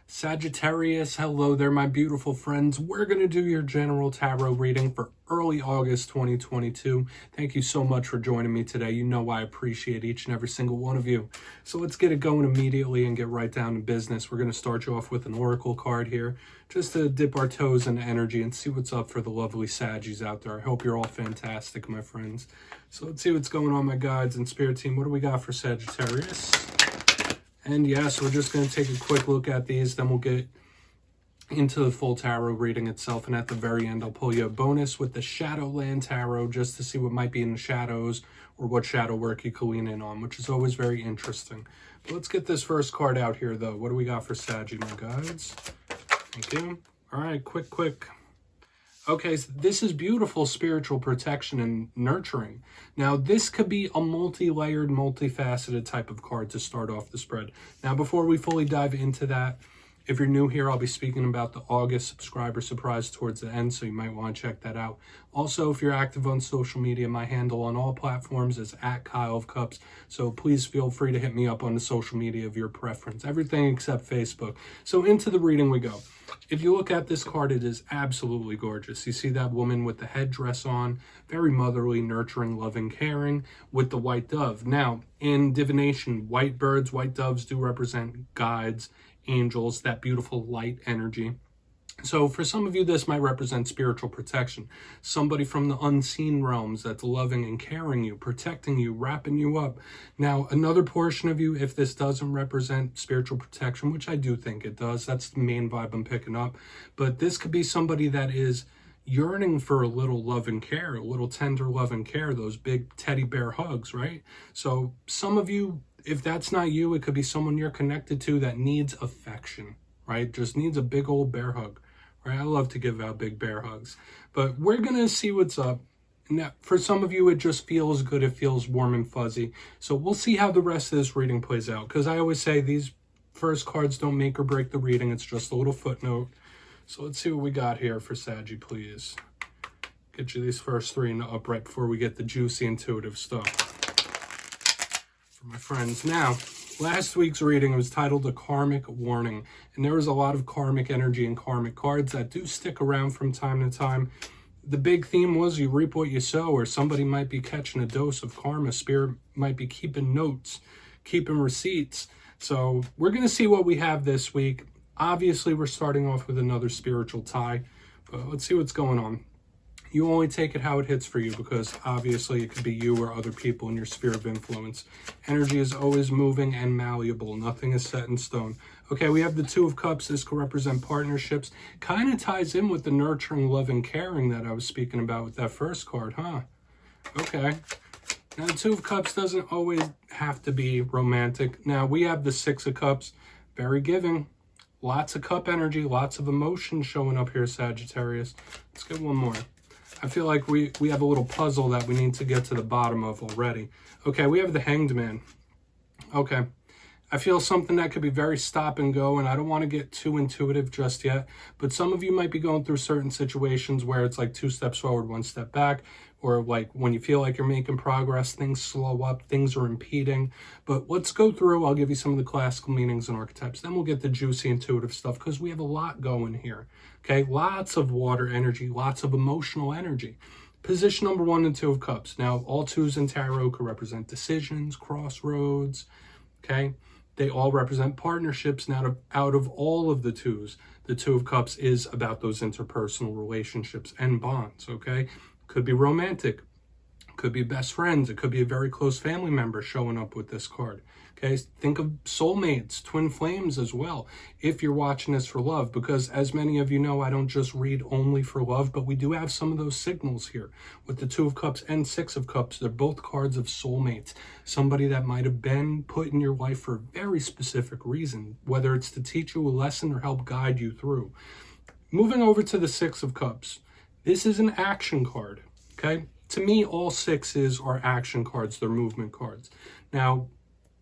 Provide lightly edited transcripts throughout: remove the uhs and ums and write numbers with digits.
Sagittarius, hello there, my beautiful friends. We're going to do your general tarot reading for early August 2022. Thank you so much for joining me today. You know I appreciate each and every single one of you. So let's get it going immediately and get right down to business. We're going to start you off with an oracle card here, just to dip our toes into energy and see what's up for the lovely Saggies out there. I hope you're all fantastic, my friends. So let's see what's going on, my guides and spirit team. What do we got for Sagittarius? And yes, we're just going to take a quick look at these, then we'll get into the full tarot reading itself. And at the very end, I'll pull you a bonus with the Shadowland Tarot just to see what might be in the shadows or what shadow work you can lean in on, which is always very interesting. But let's get this first card out here, though. What do we got for Saggy, my guides? Thank you. All right, quick. Okay, so this is beautiful spiritual protection and nurturing. Now, this could be a multi-layered, multifaceted type of card to start off the spread. Now, before we fully dive into that, if you're new here, I'll be speaking about the August subscriber surprise towards the end, so you might want to check that out. Also, if you're active on social media, my handle on all platforms is @KyleofCups, so please feel free to hit me up on the social media of your preference. Everything except Facebook. So into the reading we go. If you look at this card, it is absolutely gorgeous. You see that woman with the headdress on, very motherly, nurturing, loving, caring, with the white dove. Now, in divination, white birds, white doves do represent guides, angels, that beautiful light energy. So for some of you, this might represent spiritual protection. Somebody from the unseen realms that's loving and caring you, protecting you, wrapping you up. Now, another portion of you, if this doesn't represent spiritual protection, which I do think it does, that's the main vibe I'm picking up. But this could be somebody that is yearning for a little love and care, a little tender love and care, those big teddy bear hugs, right? So some of you, if that's not you, it could be someone you're connected to that needs affection, right? Just needs a big old bear hug, right? I love to give out big bear hugs. But we're going to see what's up. Now, for some of you, it just feels good. It feels warm and fuzzy. So we'll see how the rest of this reading plays out. Because I always say these first cards don't make or break the reading. It's just a little footnote. So let's see what we got here for Saggy, please. Get you these first three in the upright before we get the juicy intuitive stuff. My friends. Now, last week's reading was titled A Karmic Warning, and there was a lot of karmic energy and karmic cards that do stick around from time to time. The big theme was you reap what you sow, or somebody might be catching a dose of karma. Spirit might be keeping notes, keeping receipts. So we're going to see what we have this week. Obviously, we're starting off with another spiritual tie, but let's see what's going on. You only take it how it hits for you, because obviously it could be you or other people in your sphere of influence. Energy is always moving and malleable. Nothing is set in stone. Okay, we have the Two of Cups. This could represent partnerships. Kind of ties in with the nurturing, loving, caring that I was speaking about with that first card, huh? Okay. Now, the Two of Cups doesn't always have to be romantic. Now, we have the Six of Cups. Very giving. Lots of cup energy, lots of emotion showing up here, Sagittarius. Let's get one more. I feel like we have a little puzzle that we need to get to the bottom of already. Okay, we have the Hanged Man. Okay, I feel something that could be very stop and go, and I don't want to get too intuitive just yet, but some of you might be going through certain situations where it's like 2 steps forward, 1 step back, or like when you feel like you're making progress, things slow up, things are impeding. But let's go through. I'll give you some of the classical meanings and archetypes. Then we'll get the juicy intuitive stuff, because we have a lot going here. Okay, lots of water energy, lots of emotional energy. Position number 1 and 2 of Cups. Now, all twos in tarot could represent decisions, crossroads. Okay, they all represent partnerships. Now, out of all of the twos, the Two of Cups is about those interpersonal relationships and bonds. Okay, could be romantic, could be best friends, it could be a very close family member showing up with this card. Okay, think of soulmates, twin flames as well, if you're watching this for love, because as many of you know, I don't just read only for love, but we do have some of those signals here with the Two of Cups and Six of Cups. They're both cards of soulmates, somebody that might have been put in your life for a very specific reason, whether it's to teach you a lesson or help guide you through. Moving over to the Six of Cups. This is an action card, okay? To me, all sixes are action cards. They're movement cards. Now,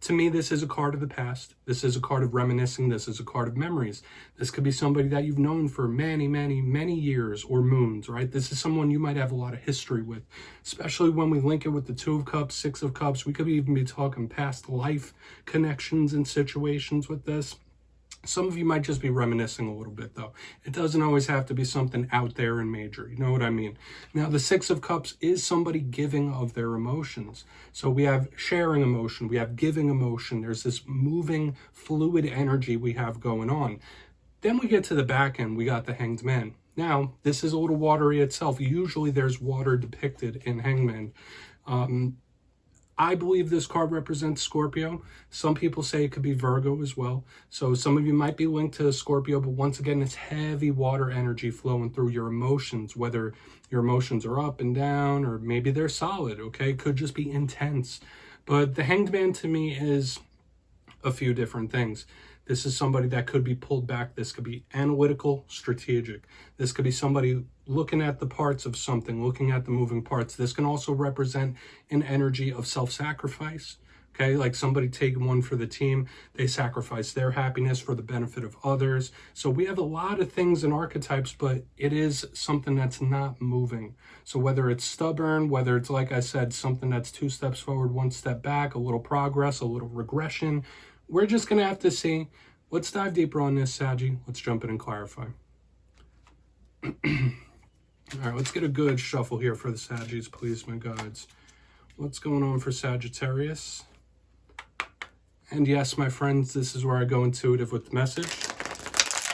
to me, this is a card of the past. This is a card of reminiscing. This is a card of memories. This could be somebody that you've known for many, many, many years or moons, right? This is someone you might have a lot of history with, especially when we link it with the Two of Cups, Six of Cups. We could even be talking past life connections and situations with this. Some of you might just be reminiscing a little bit, though. It doesn't always have to be something out there and major. You know what I mean? Now, the Six of Cups is somebody giving of their emotions. So we have sharing emotion. We have giving emotion. There's this moving, fluid energy we have going on. Then we get to the back end. We got the Hanged Man. Now, this is a little watery itself. Usually there's water depicted in Hangman. I believe this card represents Scorpio. Some people say it could be Virgo as well. So some of you might be linked to Scorpio, but once again, it's heavy water energy flowing through your emotions, whether your emotions are up and down, or maybe they're solid, okay? Could just be intense. But the Hanged Man to me is a few different things. This is somebody that could be pulled back. This could be analytical, strategic. This could be somebody looking at the parts of something, looking at the moving parts. This can also represent an energy of self-sacrifice, okay? Like somebody taking one for the team. They sacrifice their happiness for the benefit of others. So we have a lot of things in archetypes, but it is something that's not moving. So whether it's stubborn, whether it's, like I said, something that's 2 steps forward, 1 step back, a little progress, a little regression, we're just going to have to see. Let's dive deeper on this, Saggy. Let's jump in and clarify. All right, let's get a good shuffle here for the Saggies, please, my guides. What's going on for Sagittarius? And yes, my friends, this is where I go intuitive with the message,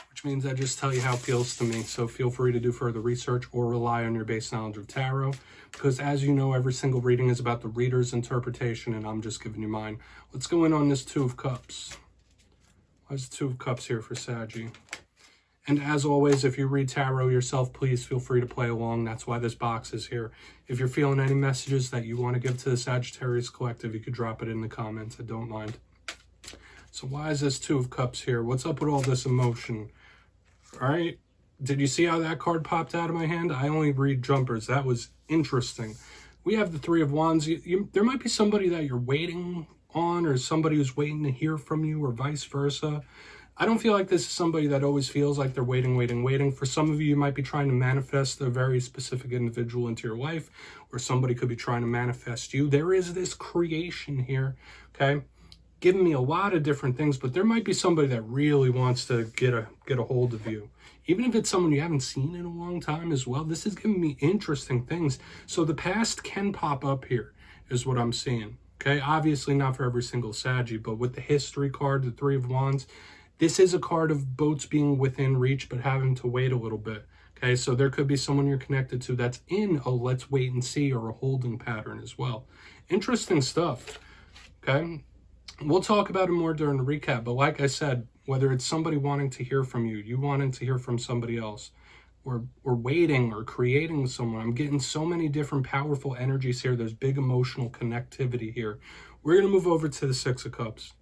which means I just tell you how it feels to me. So feel free to do further research or rely on your base knowledge of tarot, because as you know, every single reading is about the reader's interpretation, and I'm just giving you mine. Let's go in on this Two of Cups. Why is the Two of Cups here for Saggy? And as always, if you read tarot yourself, please feel free to play along. That's why this box is here. If you're feeling any messages that you want to give to the Sagittarius Collective, you could drop it in the comments. I don't mind. So why is this Two of Cups here? What's up with all this emotion? All right. Did you see how that card popped out of my hand? I only read jumpers. That was interesting. We have the Three of Wands. There might be somebody that you're waiting on, or somebody who's waiting to hear from you, or vice versa. I don't feel like this is somebody that always feels like they're waiting. For some of you, you might be trying to manifest a very specific individual into your life, or somebody could be trying to manifest you. There is this creation here, okay? Giving me a lot of different things, but there might be somebody that really wants to get a hold of you. Even if it's someone you haven't seen in a long time as well, this is giving me interesting things. So the past can pop up here, is what I'm seeing, okay? Obviously not for every single Saggy, but with the history card, the Three of Wands, this is a card of boats being within reach, but having to wait a little bit, okay? So there could be someone you're connected to that's in a let's wait and see or a holding pattern as well. Interesting stuff, okay? We'll talk about it more during the recap, but like I said, whether it's somebody wanting to hear from you, you wanting to hear from somebody else, or waiting or creating someone, I'm getting so many different powerful energies here. There's big emotional connectivity here. We're going to move over to the Six of Cups.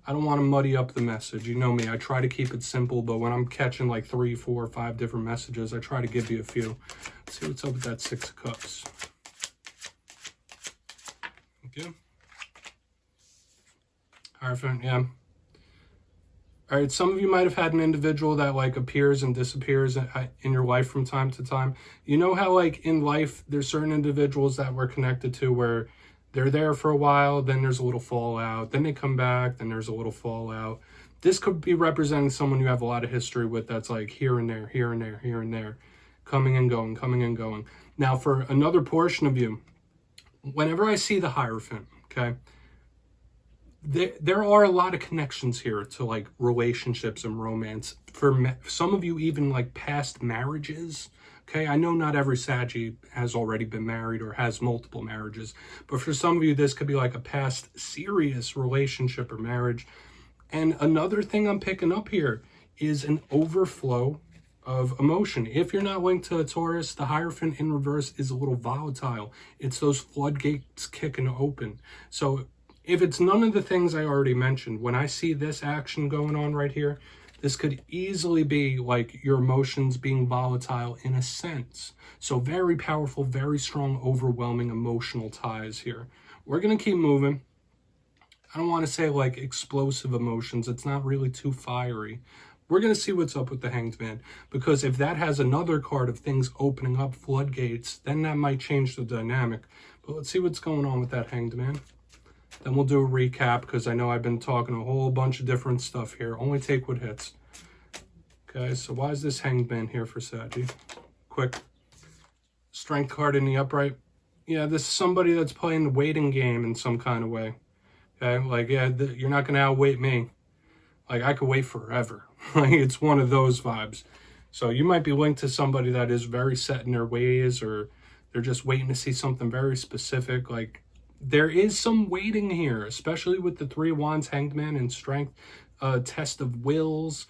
I don't want to muddy up the message. You know me, I try to keep it simple, but when I'm catching like 3, 4, 5 different messages, I try to give you a few. Let's see what's up with that Six of Cups. Okay. All right, yeah. All right, some of you might have had an individual that like appears and disappears in your life from time to time. You know how like in life, there's certain individuals that we're connected to where they're there for a while, then there's a little fallout, then they come back, then there's a little fallout. This could be representing someone you have a lot of history with that's like here and there, here and there, here and there, coming and going, coming and going. Now for another portion of you, whenever I see the Hierophant, okay, there are a lot of connections here to like relationships and romance. For some of you, even like past marriages. Okay, I know not every Saggy has already been married or has multiple marriages, but for some of you, this could be like a past serious relationship or marriage. And another thing I'm picking up here is an overflow of emotion. If you're not linked to a Taurus, the Hierophant in reverse is a little volatile. It's those floodgates kicking open. So if it's none of the things I already mentioned, when I see this action going on right here, this could easily be like your emotions being volatile in a sense. So very powerful, very strong, overwhelming emotional ties here. We're going to keep moving. I don't want to say like explosive emotions. It's not really too fiery. We're going to see what's up with the Hanged Man, because if that has another card of things opening up floodgates, then that might change the dynamic. But let's see what's going on with that Hanged Man. Then we'll do a recap because I know I've been talking a whole bunch of different stuff here. Only take what hits. Okay, so why is this Hanged Man here for Saggy? Quick. Strength card in the upright. Yeah, this is somebody that's playing the waiting game in some kind of way. Okay, like, yeah, you're not going to outwait me. Like, I could wait forever. Like, it's one of those vibes. So you might be linked to somebody that is very set in their ways, or they're just waiting to see something very specific. Like, there is some waiting here, especially with the Three of Wands, Hanged Man, and Strength, test of wills.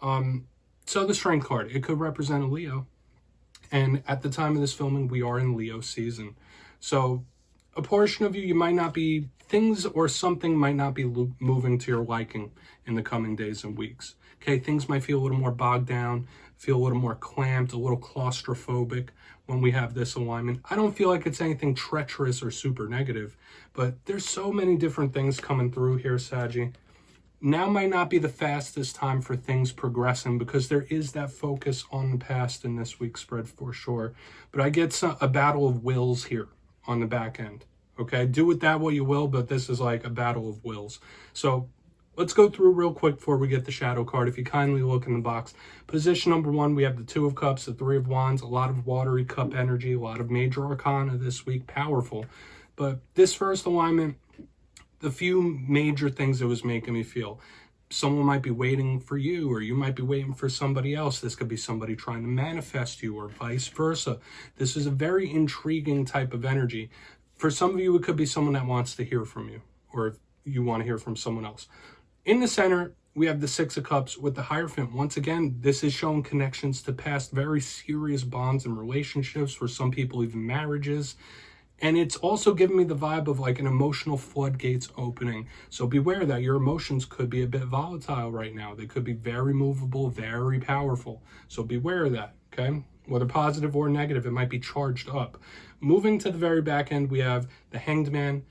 So the Strength card, it could represent a Leo. And at the time of this filming, we are in Leo season. So a portion of you might not be, things or something might not be moving to your liking in the coming days and weeks. Okay, things might feel a little more bogged down, feel a little more clamped, a little claustrophobic when we have this alignment. I don't feel like it's anything treacherous or super negative, but there's so many different things coming through here, Saggy. Now might not be the fastest time for things progressing because there is that focus on the past in this week's spread for sure. But I get a battle of wills here on the back end. Okay, do with that what you will, but this is like a battle of wills. So let's go through real quick before we get the shadow card. If you kindly look in the box, position number 1, we have the Two of Cups, the Three of Wands, a lot of watery cup energy, a lot of major arcana this week, powerful. But this first alignment, the few major things that was making me feel, someone might be waiting for you, or you might be waiting for somebody else. This could be somebody trying to manifest you, or vice versa. This is a very intriguing type of energy. For some of you, it could be someone that wants to hear from you, or if you want to hear from someone else. In the center, we have the Six of Cups with the Hierophant. Once again, this is showing connections to past very serious bonds and relationships, for some people even marriages. And it's also giving me the vibe of like an emotional floodgates opening. So beware that your emotions could be a bit volatile right now. They could be very movable, very powerful. So beware of that, okay? Whether positive or negative, it might be charged up. Moving to the very back end, we have the Hanged Man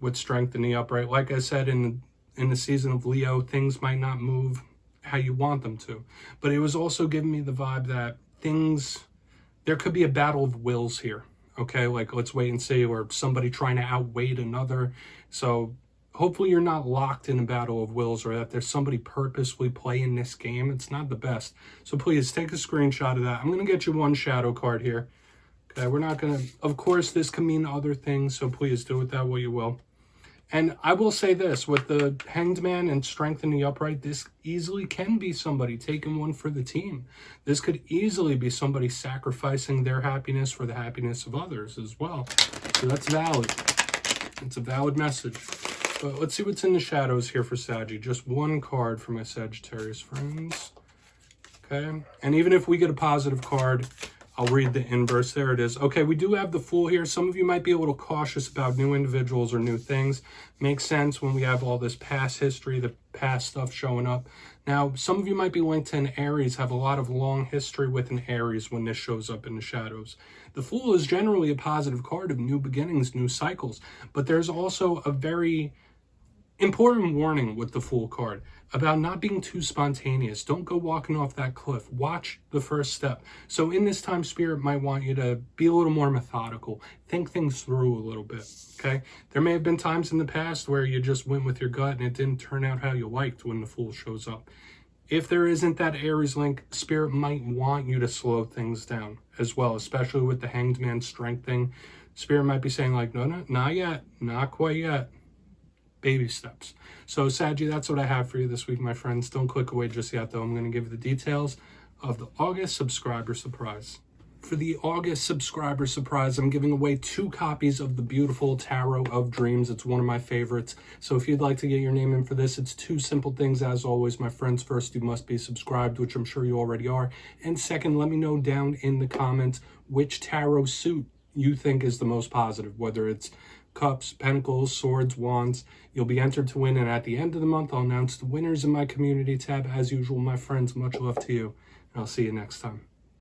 with Strength in the upright. Like I said, in the season of Leo, things might not move how you want them to. But it was also giving me the vibe that there could be a battle of wills here. Okay, like let's wait and see, or somebody trying to outweigh another. So hopefully you're not locked in a battle of wills, or that there's somebody purposefully playing this game. It's not the best. So please take a screenshot of that. I'm going to get you one shadow card here. Okay, we're not going to, of course, this can mean other things, so please do with that what you will. And I will say this, with the Hanged Man and Strength in the upright, this easily can be somebody taking one for the team. This could easily be somebody sacrificing their happiness for the happiness of others as well. So that's valid. It's a valid message. But let's see what's in the shadows here for Saggy. Just one card for my Sagittarius friends. Okay. And even if we get a positive card, I'll read the inverse. There it is. Okay, we do have the Fool here. Some of you might be a little cautious about new individuals or new things. Makes sense when we have all this past history, the past stuff showing up. Now, some of you might be linked to an Aries, have a lot of long history with an Aries when this shows up in the shadows. The Fool is generally a positive card of new beginnings, new cycles. But there's also a very important warning with the Fool card about not being too spontaneous. Don't go walking off that cliff. Watch the first step. So in this time, Spirit might want you to be a little more methodical. Think things through a little bit, okay? There may have been times in the past where you just went with your gut and it didn't turn out how you liked when the Fool shows up. If there isn't that Aries link, Spirit might want you to slow things down as well, especially with the Hanged Man Strength thing. Spirit might be saying like, no, not yet, not quite yet. Baby steps. So Saggy, that's what I have for you this week, my friends. Don't click away just yet, though. I'm going to give you the details of the August subscriber surprise. For the August subscriber surprise, I'm giving away 2 copies of the beautiful Tarot of Dreams. It's one of my favorites. So if you'd like to get your name in for this, it's 2 simple things. As always, my friends, first, you must be subscribed, which I'm sure you already are. And second, let me know down in the comments which tarot suit you think is the most positive, whether it's Cups, Pentacles, Swords, Wands. You'll be entered to win, and at the end of the month, I'll announce the winners in my community tab. As usual, my friends, much love to you, and I'll see you next time.